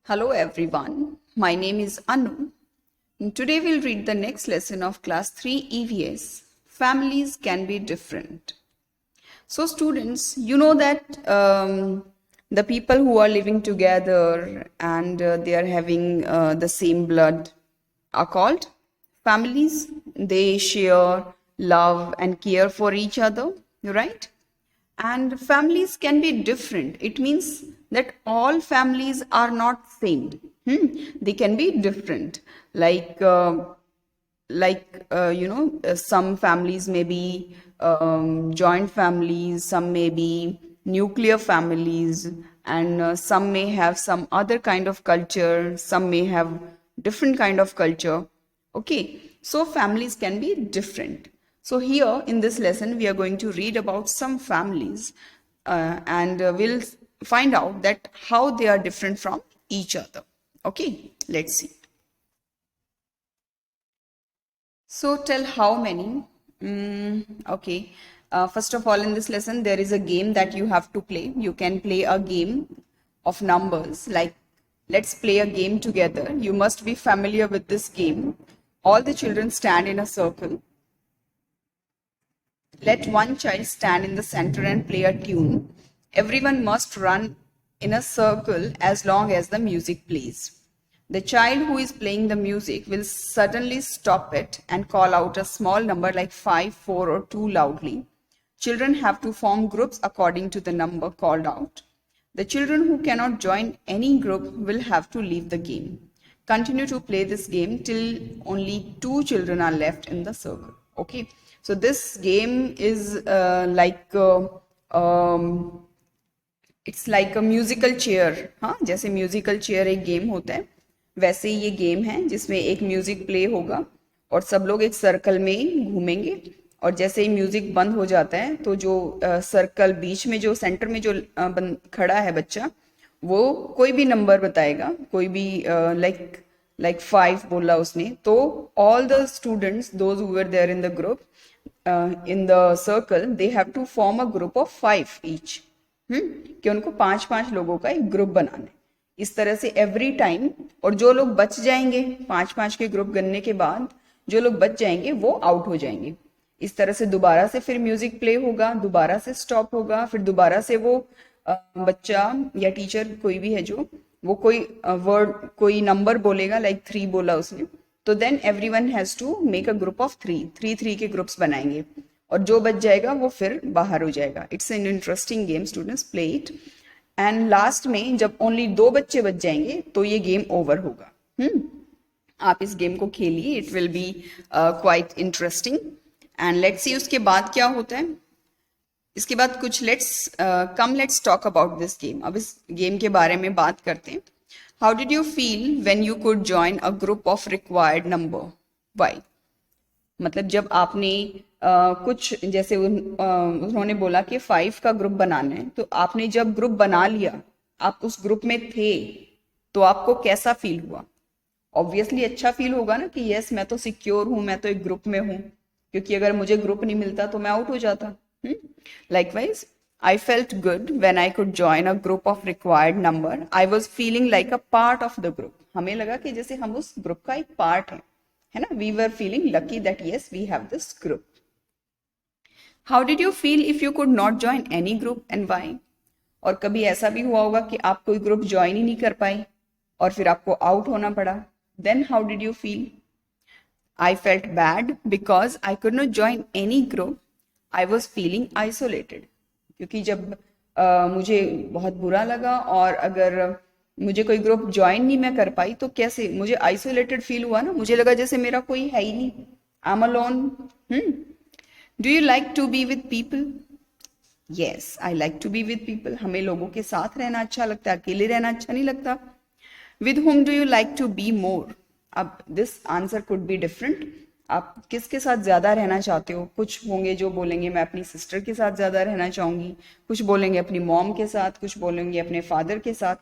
Hello everyone, my name is Anu. And today we'll read the next lesson of class 3 EVS. Families can be different. So students, you know that the people who are living together and they are having the same blood are called families. They share love and care for each other, right? And families can be different. It means that all families are not same. They can be different. Some families may be joint families, some may be nuclear families, and some may have some other kind of culture, some may have different kind of culture. Okay, so families can be different. So here in this lesson, we are going to read about some families and we'll find out that how they are different from each other. Okay, let's see. So tell how many. Okay. First of all, in this lesson, there is a game that you have to play. You can play a game of numbers. Like, let's play a game together. You must be familiar with this game. All the children stand in a circle. Let one child stand in the center and play a tune. Everyone must run in a circle as long as the music plays. The child who is playing the music will suddenly stop it and call out a small number like 5, 4, or 2 loudly. Children have to form groups according to the number called out. The children who cannot join any group will have to leave the game. Continue to play this game till only 2 children are left in the circle. Okay, so this game is it's like a musical chair. हाँ, जैसे musical chair एक game होता है, वैसे ही ये game है जिसमें एक म्यूजिक प्ले होगा और सब लोग एक सर्कल में घूमेंगे. और जैसे ही म्यूजिक बंद हो जाता है तो जो सर्कल बीच में जो सेंटर में जो खड़ा है बच्चा, वो कोई भी नंबर बताएगा, कोई भी लाइक 5 बोला उसने, तो all the students those who were there in the group in the circle, they have to form a group of 5 each. कि उनको 5-5 लोगों का एक ग्रुप बनाना है. इस तरह से एवरी टाइम, और जो लोग बच जाएंगे 5-5 के ग्रुप बनने के बाद, जो लोग बच जाएंगे वो आउट हो जाएंगे. इस तरह से दोबारा से फिर म्यूजिक प्ले होगा, दोबारा से स्टॉप होगा, फिर दोबारा से वो बच्चा या टीचर कोई भी है जो वो कोई वर्ड कोई नंबर बोलेगा, लाइक 3 बोला उसने, तो then everyone has to make a group of 3 के ग्रुप्स बनाएंगे और जो बच जाएगा वो फिर बाहर हो जाएगा. It's an interesting game, students, play it. And last में जब ओनली 2 बच्चे बच जाएंगे तो ये गेम ओवर होगा. आप इस गेम को खेलिए, it will be quite interesting. And let's see उसके बाद क्या होता है. इसके बाद कुछ let's talk about this game. अब इस गेम के बारे में बात करते हैं. How did you feel when you could join a group of required number? Why? मतलब जब आपने कुछ जैसे उन्होंने बोला कि 5 का ग्रुप बनाना है, तो आपने जब ग्रुप बना लिया, आप उस ग्रुप में थे, तो आपको कैसा फील हुआ? ऑब्वियसली अच्छा फील होगा ना कि यस, मैं तो सिक्योर हूं, मैं तो एक ग्रुप में हूं, क्योंकि अगर मुझे ग्रुप नहीं मिलता तो मैं आउट हो जाता. Likewise, I felt good when I could join a group of required number. I was feeling like a part of the group. हमें लगा कि जैसे हम उस ग्रुप का एक पार्ट है ना. We were feeling lucky that yes, we have this group. How did you feel if you could not join any group and why? और कभी ऐसा भी हुआ होगा कि आप कोई ग्रुप ज्वाइन ही नहीं कर पाई और फिर आपको आउट होना पड़ा. Then how did you feel? I felt bad because I could not join any group. I was feeling isolated. क्योंकि जब मुझे बहुत बुरा लगा और अगर मुझे कोई ग्रुप ज्वाइन नहीं मैं कर पाई तो कैसे मुझे आइसोलेटेड फील हुआ ना. मुझे लगा जैसे मेरा कोई है ही नहीं. I am alone. Do you like to be with people? Yes, I like to be with people. हमें लोगों के साथ रहना अच्छा लगता है, अकेले रहना अच्छा नहीं लगता. With whom do you like to be more? अब this answer could be different. आप किसके साथ ज्यादा रहना चाहते हो? कुछ होंगे जो बोलेंगे मैं अपनी सिस्टर के साथ ज्यादा रहना चाहूंगी, कुछ बोलेंगे अपनी मॉम के साथ, कुछ बोलेंगे अपने फादर के साथ,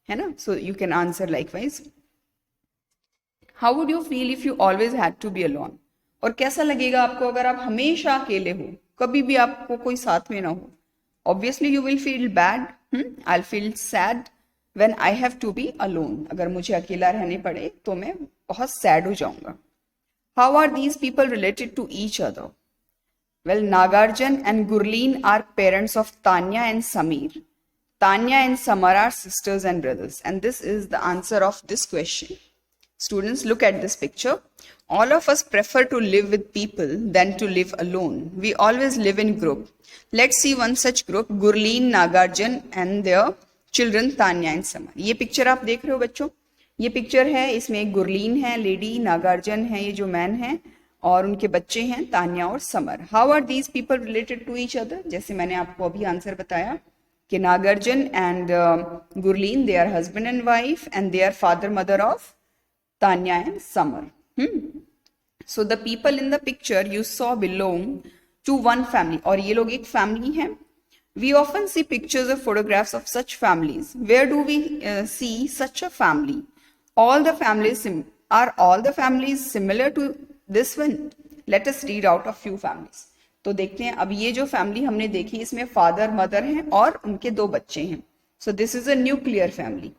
है ना. So you can answer likewise. How would you feel if you always had to be alone? और कैसा लगेगा आपको अगर आप हमेशा अकेले हो, कभी भी आपको कोई साथ में ना हो? Obviously you will feel bad. I feel sad when I have to be alone, अगर मुझे अकेला रहने पड़े तो मैं बहुत सैड हो जाऊंगा। How are these people related to each other? Well, Nagarjun and Gurleen are parents of Tanya and Sameer. Tanya and Samar are sisters and brothers, and this is the answer of this question. Students, look at this picture. All of us prefer to live with people than to live alone. We always live in group. Let's see one such group, Gurleen, Nagarjun and their children Tanya and Samar. ये picture आप देख रहे हो बच्चों, ये picture है, इसमें एक गुरलीन है लेडी, नागार्जुन है ये जो मैन है, और उनके बच्चे हैं तान्या और Samar. How are these people related to each other? जैसे मैंने आपको अभी आंसर बताया कि Nagarjun and Gurleen, they are husband and wife, and they are father mother of Tanya and Samar. So the people in the picture you saw belong to one family, और ये लोग एक family है. We often see pictures or photographs of such families. Where do we see such a family? All the families are all the families similar to this one? Let us read out a few families. तो देखते हैं, अब ये जो family हमने देखी इसमें father mother हैं और उनके 2 बच्चे हैं. So this is a nuclear family.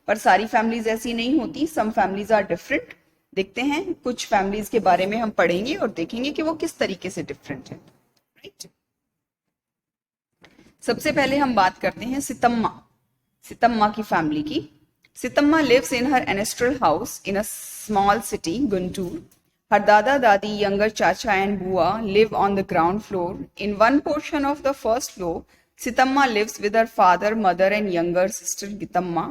पर सारी फैमिलीज ऐसी नहीं होती, सम फैमिलीज आर डिफरेंट. देखते हैं कुछ फैमिलीज के बारे में हम पढ़ेंगे और देखेंगे कि वो किस तरीके से डिफरेंट है. राइट, सबसे पहले हम बात करते हैं सितम्मा की फैमिली की. Sitamma lives in her ancestral house in a small city Guntur. Her dada dadi, younger chacha and bua live on the ground floor. In one portion of the first floor, Sitamma lives with her father, mother and younger sister Gitamma.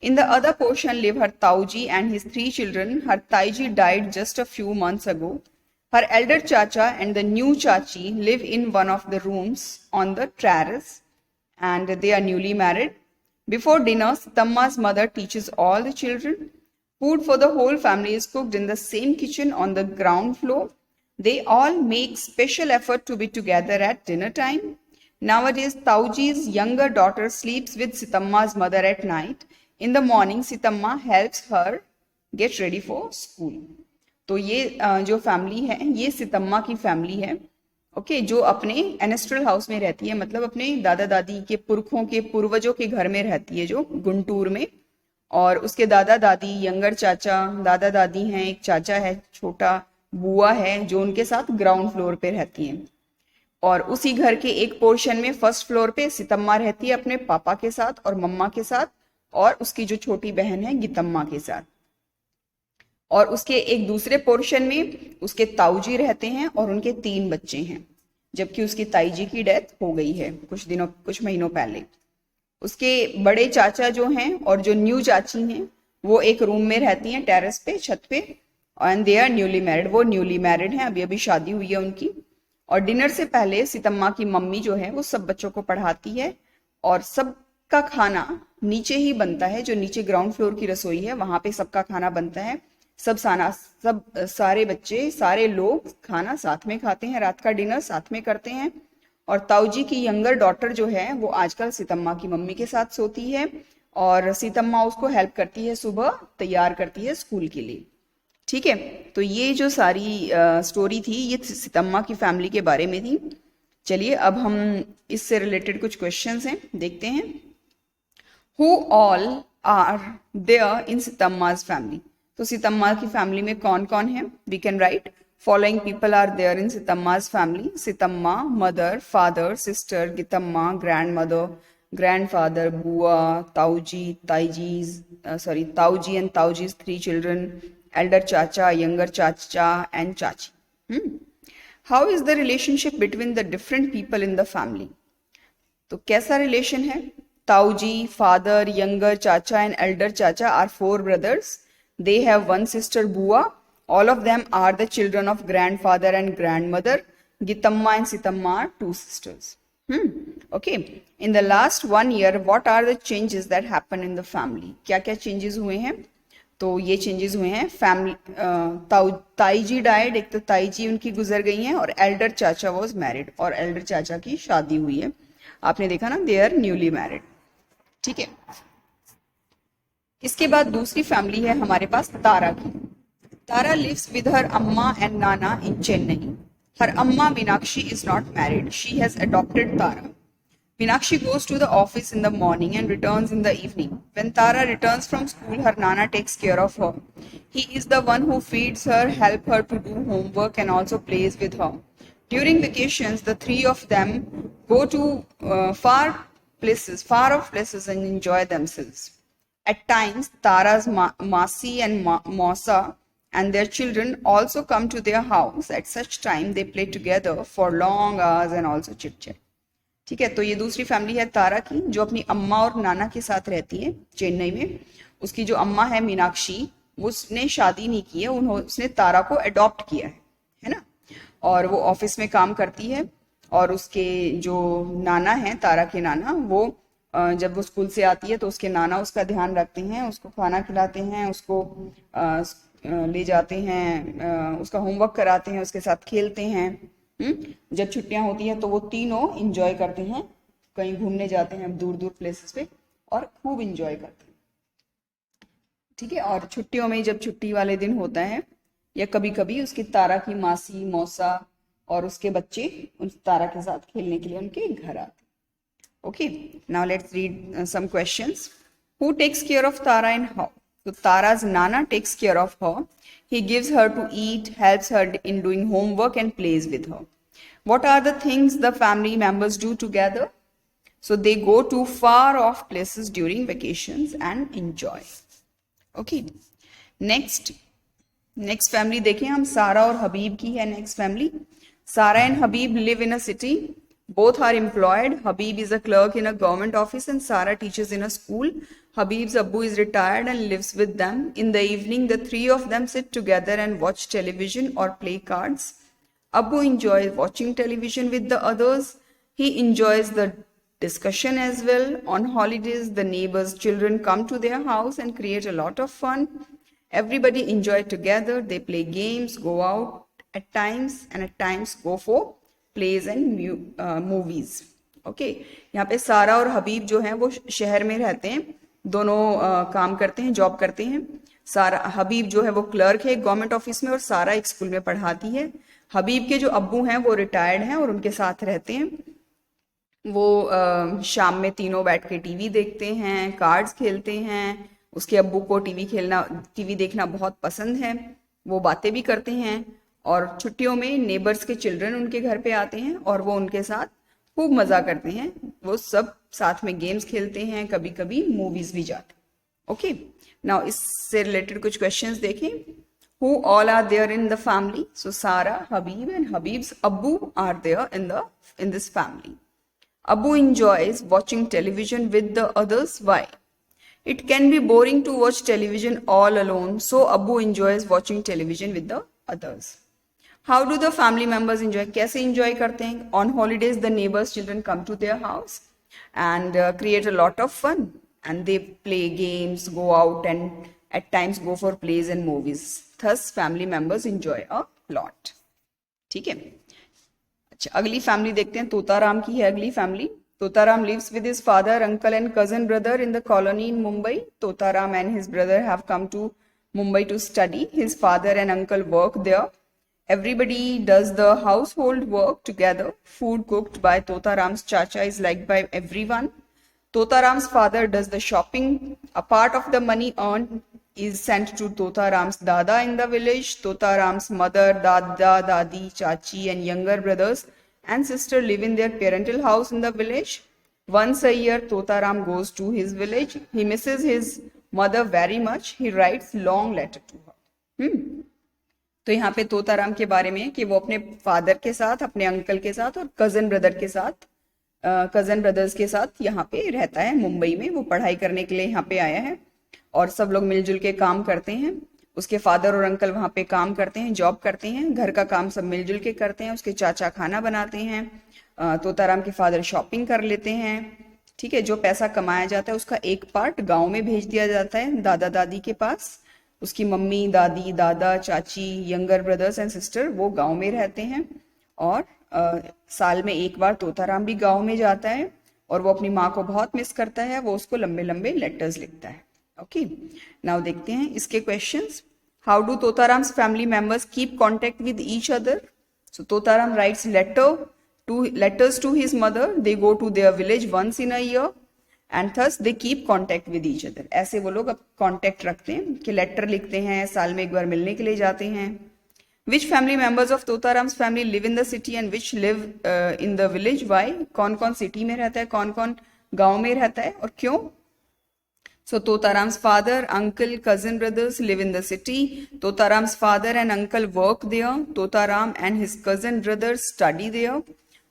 In the other portion live her Tauji and his 3 children. Her Taiji died just a few months ago. Her elder chacha and the new chachi live in one of the rooms on the terrace and they are newly married. Before dinner, Sitamma's mother teaches all the children. Food for the whole family is cooked in the same kitchen on the ground floor. They all make special effort to be together at dinner time. Nowadays, Tauji's younger daughter sleeps with Sitamma's mother at night. In the morning, Sitamma helps her get ready for school. तो ये जो family है ये सितम्मा की family है. Okay, जो अपने एनेस्ट्रल house में रहती है, मतलब अपने दादा दादी के पुरखों के पूर्वजों के घर में रहती है, जो गुंटूर में. और उसके दादा दादी, यंगर चाचा, दादा दादी हैं, एक चाचा है छोटा, बुआ है जो उनके साथ ग्राउंड फ्लोर पे रहती हैं. और उसी घर के एक पोर्शन में फर्स्ट फ्लोर पे सितम्मा रहती है अपने पापा के साथ और मम्मा के साथ, और उसकी जो छोटी बहन है गितम्मा के साथ. और उसके एक दूसरे पोर्शन में उसके ताऊजी रहते हैं और उनके 3 बच्चे हैं, जबकि उसकी ताईजी की डेथ हो गई है कुछ महीनों पहले. उसके बड़े चाचा जो हैं और जो न्यू चाची हैं वो एक रूम में रहती हैं टेरेस पे, छत पे, and they are newly married. वो न्यूली मैरिड हैं, अभी अभी शादी हुई है उनकी. और डिनर से पहले सितम्मा की मम्मी जो है वो सब बच्चों को पढ़ाती है और सबका खाना नीचे ही बनता है, जो नीचे ग्राउंड फ्लोर की रसोई है वहां पे सबका खाना बनता है. सारे बच्चे, सारे लोग खाना साथ में खाते हैं, रात का डिनर साथ में करते हैं. और ताऊजी की यंगर डॉटर जो है वो आजकल सितम्मा की मम्मी के साथ सोती है और सितम्मा उसको हेल्प करती है, सुबह तैयार करती है स्कूल के लिए. ठीक है, तो ये जो सारी स्टोरी थी ये सितम्मा की फैमिली के बारे में थी. चलिए अब हम इससे रिलेटेड कुछ क्वेश्चंस हैं, देखते हैं. Who all are there in सितम्माज फैमिली? तो सितम्मा की फैमिली में कौन कौन है? We can write following people are there in Sitamma's family: Sitamma, mother, father, sister, Gitamma, grandmother, grandfather, Bua, Tauji, Tauji and Tauji's 3 children, elder Chacha, younger Chacha and Chachi. How is the relationship between the different people in the family? तो कैसा relation है? Tauji, father, younger Chacha and elder Chacha are 4 brothers. They have 1 sister Bua. All of them are the children of grandfather and grandmother. Gitamma and Sitamma are 2 sisters. Okay. In the last 1 year, what are the changes that happen in the family? क्या क्या changes हुए हैं? तो ये changes हुए हैं. Family, ताईजी died, एक तो ताईजी उनकी गुजर गई हैं, और elder चाचा was married, और elder चाचा की शादी हुई है. आपने देखा ना, they are newly married. ठीक है. इसके बाद दूसरी फैमिली है हमारे पास तारा की. Tara lives with her amma and nana in Chennai. Her amma Meenakshi is not married. She has adopted Tara. Meenakshi goes to the office in the morning and returns in the evening. When Tara returns from school, her Nana takes care of her. He is the one who feeds her, helps her to do homework, and also plays with her. During vacations, the three of them go to far off places, and enjoy themselves. At times, Tara's Masi and Mosa and their children also come to their house. At such time, they play together for long hours and also chit chat. ठीक है, तो ये दूसरी family है तारा की, जो अपनी अम्मा और नाना के साथ रहती है चेन्नई में। उसकी जो अम्मा है मीनाक्षी, उसने शादी नहीं की है, उसने तारा को अडॉप्ट किया है ना। और वो ऑफिस में काम करती है। और उसके जो नाना है, तारा के नाना, वो जब वो स्कूल से आती है तो उसके नाना उसका ध्यान रखते हैं, उसको खाना खिलाते हैं, उसको ले जाते हैं, उसका होमवर्क कराते हैं, उसके साथ खेलते हैं। जब छुट्टियां होती हैं तो वो तीनों इंजॉय करते हैं, कहीं घूमने जाते हैं दूर दूर प्लेसेस पे और खूब इंजॉय करते हैं। ठीक है, और छुट्टियों में जब छुट्टी वाले दिन होता है या कभी कभी उसकी तारा की मासी मौसा और उसके बच्चे उन तारा के साथ खेलने के लिए उनके घर आते हैं। Okay, now let's read some questions. Who takes care of Tara and how? So Tara's Nana takes care of her. He gives her to eat, helps her in doing homework and plays with her. What are the things the family members do together? So they go to far off places during vacations and enjoy. Okay. Next family देखें हम, सारा और हबीब की है next family. Sara and Habib live in a city. Both are employed. Habib is a clerk in a government office and Sara teaches in a school. Habib's Abbu is retired and lives with them. In the evening, the three of them sit together and watch television or play cards. Abbu enjoys watching television with the others. He enjoys the discussion as well. On holidays, the neighbors' children come to their house and create a lot of fun. Everybody enjoy together. They play games, go out at times, and at times go for plays and movies. Okay, यहाँ पे सारा और हबीब जो हैं वो शहर में रहते हैं, दोनों काम करते हैं, जॉब करते हैं। सारा हबीब जो है वो क्लर्क है गवर्नमेंट ऑफिस में और सारा एक स्कूल में पढ़ाती है। हबीब के जो अब्बू हैं वो रिटायर्ड हैं और उनके साथ रहते हैं। वो शाम में तीनों बैठ के टीवी देखते हैं, कार्ड्स खेलते हैं। उसके अब्बू को टीवी देखना बहुत पसंद है, वो बातें भी करते हैं। और छुट्टियों में नेबर्स के चिल्ड्रन उनके घर पे आते हैं और वो उनके साथ खूब मजा करते हैं। वो सब साथ में गेम्स खेलते हैं, कभी कभी मूवीज भी जाते हैं। ओके, नाउ इससे रिलेटेड कुछ क्वेश्चंस देखें। Who all are there in the family? So Sara, Habib and Habib's अब्बू are there in this family. Abbu enjoys watching television with the others. Why? It can be boring to watch television all alone, so Abbu enjoys watching television with the others. How do the family members enjoy? कैसे enjoy करते हैं? On holidays, the neighbors' children come to their house and create a lot of fun, and they play games, go out, and at times go for plays and movies. Thus, family members enjoy a lot. ठीक है, अच्छा अगली family देखते हैं। तोताराम की है अगली family. Totaram lives with his father, uncle, and cousin brother in the colony in Mumbai. Totaram and his brother have come to Mumbai to study. His father and uncle work there. Everybody does the household work together. Food cooked by Totaram's chacha is liked by everyone. Totaram's father does the shopping. A part of the money earned is sent to Totaram's dada in the village. Totaram's mother, dada, dadi, chachi, and younger brothers and sister live in their parental house in the village. Once a year, Totaram goes to his village. He misses his mother very much. He writes long letter to her. तो यहाँ पे तोताराम के बारे में कि वो अपने father के साथ, अपने अंकल के साथ और कजन ब्रदर्स के साथ यहाँ पे रहता है मुंबई में। वो पढ़ाई करने के लिए यहाँ पे आया है और सब लोग मिलजुल के काम करते हैं। उसके फादर और अंकल वहाँ पे काम करते हैं, जॉब करते हैं, घर का काम सब मिलजुल के करते हैं। उसके चाचा खाना बनाते हैं। तोताराम के फादर शॉपिंग कर लेते हैं। ठीक है, जो पैसा कमाया जाता है उसका एक पार्ट गाँव में भेज दिया जाता है दादा दादी के पास। उसकी मम्मी, दादी, दादा, चाची, यंगर ब्रदर्स एंड सिस्टर वो गांव में रहते हैं। और साल में एक बार तोताराम भी गांव में जाता है और वो अपनी माँ को बहुत मिस करता है। वो उसको लंबे लंबे लेटर्स लिखता है। ओके, नाउ देखते हैं इसके questions. How do Totaram's family members keep contact with each other? So Totaram writes letter letters to his mother. They go to their village once in a year and thus they keep contact with each other. ऐसे वो लोग अब contact रखते हैं कि letter लिखते हैं, साल में एक बार मिलने के लिए जाते हैं. Which family members of Totaram's family live in the city and which live in the village? Why? कौन कौन city में रहता है, कौन कौन गांव में रहता है और क्यों? So Totaram's father, uncle, cousin, brothers live in the city. Totaram's father and uncle work there. Totaram and his cousin brothers study there.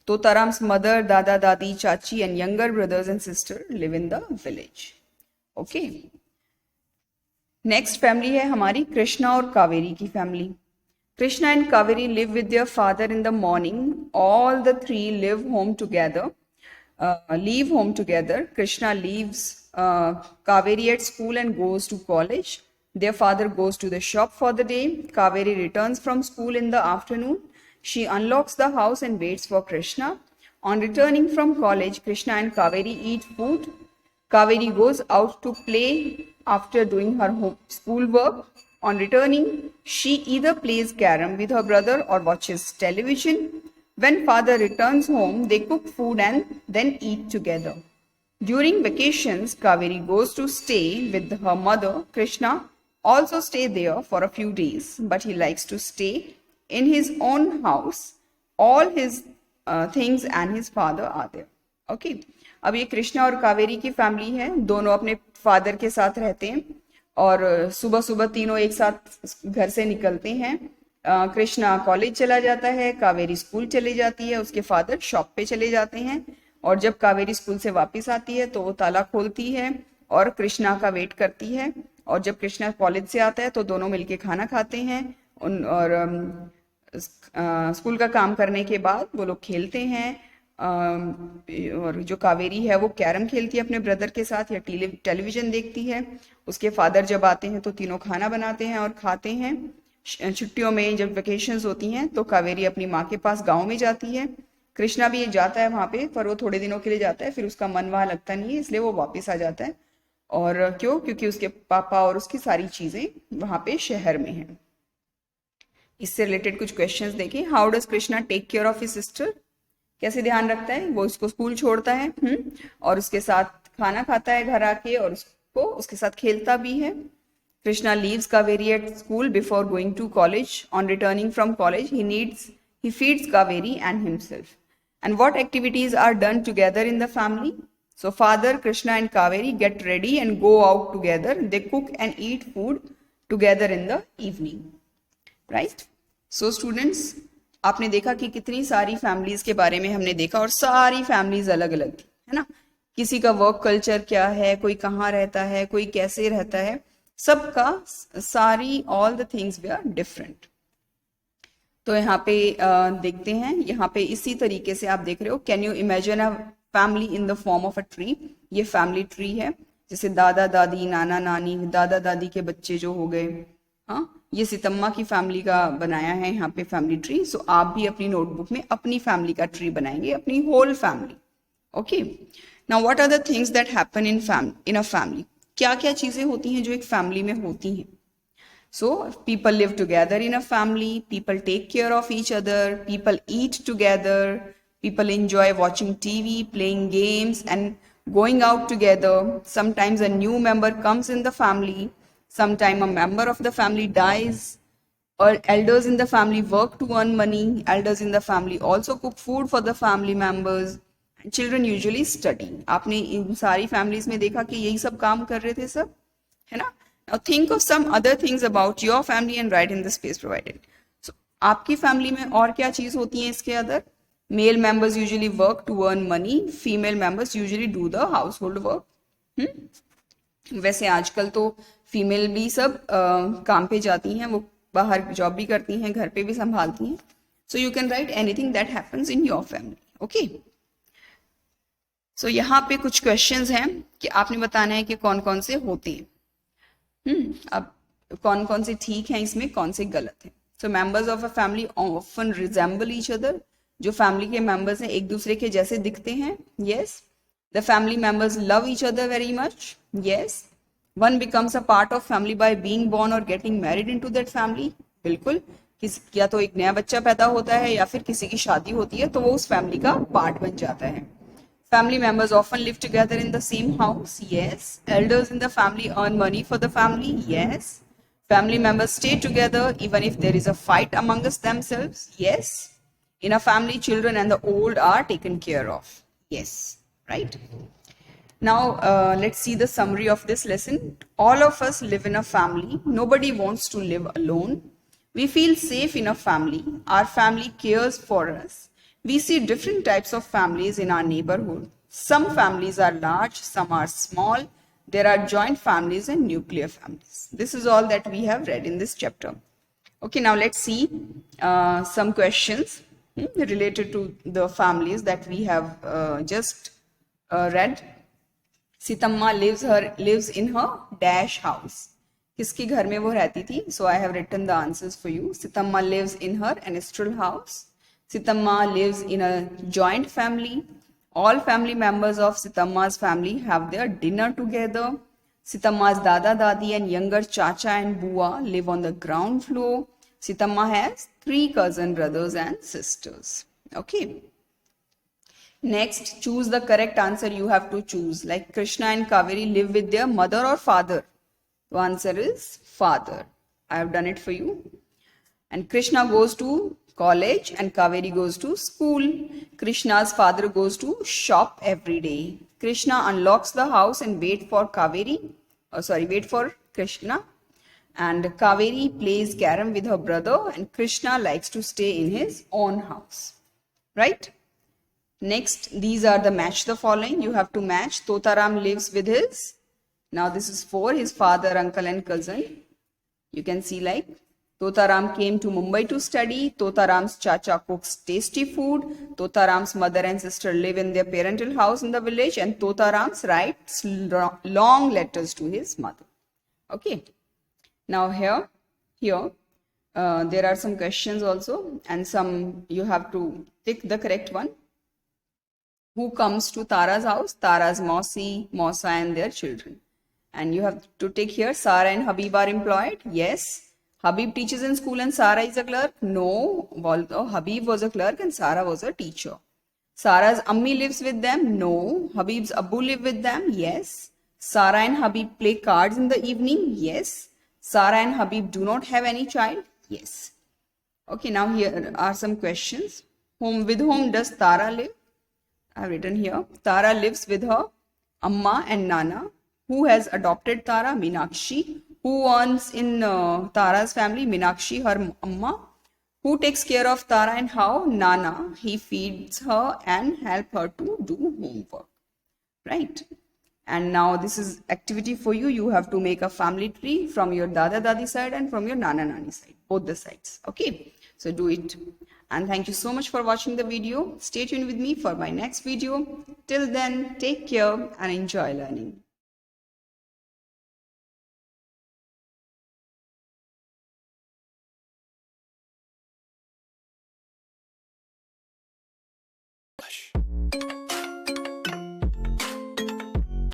Totaram's mother, dada, dadi, chachi and younger brothers and sisters live in the village. Okay. Next family है हमारी कृष्णा और कावेरी की family. Krishna and Kaveri live with their father in the morning. All the three leave home together. Krishna leaves Kaveri at school and goes to college. Their father goes to the shop for the day. Kaveri returns from school in the afternoon. She unlocks the house and waits for Krishna. On returning from college, Krishna and Kaveri eat food. Kaveri goes out to play after doing her school work. On returning, she either plays carom with her brother or watches television. When father returns home, they cook food and then eat together. During vacations, Kaveri goes to stay with her mother. Krishna also stays there for a few days, but he likes to stay in his own house. All his things and his father are there. Okay. अब ये कृष्णा और कावेरी की family है, दोनों अपने father के साथ रहते हैं और सुबह सुबह तीनों एक साथ घर से निकलते हैं. कृष्णा कॉलेज चला जाता है, कावेरी स्कूल चली जाती है, उसके फादर शॉप पे चले जाते हैं और जब कावेरी स्कूल से वापस आती है तो वो ताला खोलती है और कृष्णा का वेट करती है और जब कृष्णा कॉलेज से आता है तो दोनों मिलके खाना खाते हैं और स्कूल का काम करने के बाद वो लोग खेलते हैं और जो कावेरी है वो कैरम खेलती है अपने ब्रदर के साथ या टेलीविजन देखती है. उसके फादर जब आते हैं तो तीनों खाना बनाते हैं और खाते हैं. छुट्टियों में जब वेकेशंस होती हैं तो कावेरी अपनी माँ के पास गांव में जाती है. कृष्णा भी जाता है वहां पे, पर वो थोड़े दिनों के लिए जाता है, फिर उसका मन वहां लगता नहीं है इसलिए वो वापस आ जाता है. और क्यों? क्योंकि उसके पापा और उसकी सारी चीजें वहां पे शहर में हैं. इससे रिलेटेड कुछ क्वेश्चंस देखें. How does Krishna take care of his sister? कैसे ध्यान रखता है? वो उसको स्कूल छोड़ता है और उसके साथ खाना खाता है घर आके और उसको उसके साथ खेलता भी है. Krishna leaves Kaveri at school before going to college. On returning from college he feeds Kaveri and himself. And what activities are done together in the family? So father, Krishna and Kaveri get ready and go out together. They cook and eat food together in the evening. Right? So students, आपने देखा कि कितनी सारी families के बारे में हमने देखा और सारी फैमिलीज अलग अलग थी, है ना. किसी का वर्क कल्चर क्या है, कोई कहाँ रहता है, कोई कैसे रहता है, सबका सारी all the things they are different. तो यहाँ पे देखते हैं, यहाँ पे इसी तरीके से आप देख रहे हो. Can you imagine a family in the form of a tree? ये फैमिली ट्री है. जैसे दादा दादी, नाना नानी, दादा दादी के बच्चे जो हो गए. हाँ, ये सीतम्मा की फैमिली का बनाया है यहाँ पे फैमिली ट्री. सो आप भी अपनी नोटबुक में अपनी फैमिली का ट्री बनाएंगे, अपनी whole family. Okay. Now what are the things that happen in a family? क्या क्या चीजें होती हैं जो एक फैमिली में होती हैं? So people live together in a family, people take care of each other, people eat together, people enjoy watching TV, playing games and going out together. Sometimes a new member comes in the family, sometimes a member of the family dies, or elders in the family work to earn money. Elders in the family also cook food for the family members. Children usually study. आपने इन सारी families में देखा कि यही सब काम कर रहे थे सब, है ना. Now think of some other things about your family and write in the space provided. So आपकी फैमिली में और क्या चीज होती है इसके अंदर? Male members usually work to earn money. Female members usually do the household work. वैसे आजकल तो फीमेल भी सब काम पे जाती हैं, वो बाहर जॉब भी करती हैं, घर पे भी संभालती हैं. So you can write anything that happens in your family. Okay. So यहाँ पे कुछ questions हैं कि आपने बताना है कि कौन कौन से होते हैं. अब कौन कौन से ठीक हैं इसमें, कौन से गलत हैं. So members of a family often resemble each other. जो फैमिली के मेंबर्स हैं एक दूसरे के जैसे दिखते हैं. Yes. The family members love each other very much. Yes. One becomes a part of family by being born or getting married into that family. बिल्कुल. किसी या तो एक नया बच्चा पैदा होता है या फिर किसी की शादी होती है तो वो उस फैमिली का पार्ट बन जाता है. Family members often live together in the same house. Yes. Elders in the family earn money for the family. Yes. Family members stay together even if there is a fight amongst themselves. Yes. In a family, children and the old are taken care of. Yes. Right? Now, let's see the summary of this lesson. All of us live in a family. Nobody wants to live alone. We feel safe in a family. Our family cares for us. We see different types of families in our neighborhood. Some families are large, some are small. There are joint families and nuclear families. This is all that we have read in this chapter. Okay, now let's see some questions related to the families that we have just read. Sitamma lives in her dash house. किसके घर में वो रहती थी? So I have written the answers for you. Sitamma lives in her ancestral house. Sitamma lives in a joint family. All family members of Sitamma's family have their dinner together. Sitamma's dada dadi and younger chacha and bua live on the ground floor. Sitamma has 3 cousin brothers and sisters. Okay. Next, choose the correct answer you have to choose. Like Krishna and Kaveri live with their mother or father. The answer is father. I have done it for you. And Krishna goes to college and Kaveri goes to school. Krishna's father goes to shop every day. Krishna unlocks the house and wait for Krishna. And Kaveri plays carom with her brother and Krishna likes to stay in his own house. Right? Next, these are the match the following. You have to match. Totaram lives with his, now this is for his father, uncle and cousin. You can see like Totaram came to Mumbai to study. Totaram's chacha cooks tasty food. Totaram's mother and sister live in their parental house in the village. And Totaram's writes long letters to his mother. Okay. Now here, there are some questions also and some you have to pick the correct one. Who comes to Tara's house? Tara's Mausi, Mausa and their children. And you have to take here, Sara and Habib are employed. Yes. Habib teaches in school and Sara is a clerk. No. Although Habib was a clerk and Sara was a teacher. Sara's Ammi lives with them. No. Habib's Abu live with them. Yes. Sara and Habib play cards in the evening. Yes. Sara and Habib do not have any child. Yes. Okay, now here are some questions. With whom does Tara live? I have written here. Tara lives with her Amma and Nana. Who has adopted Tara? Meenakshi. Who earns in Tara's family? Meenakshi, her Amma. Who takes care of Tara and how? Nana. He feeds her and help her to do homework. Right? And now this is activity for you. You have to make a family tree from your Dada Dadi side and from your Nana Nani side. Both the sides. Okay? So do it. And thank you so much for watching the video. Stay tuned with me for my next video. Till then, take care and enjoy learning.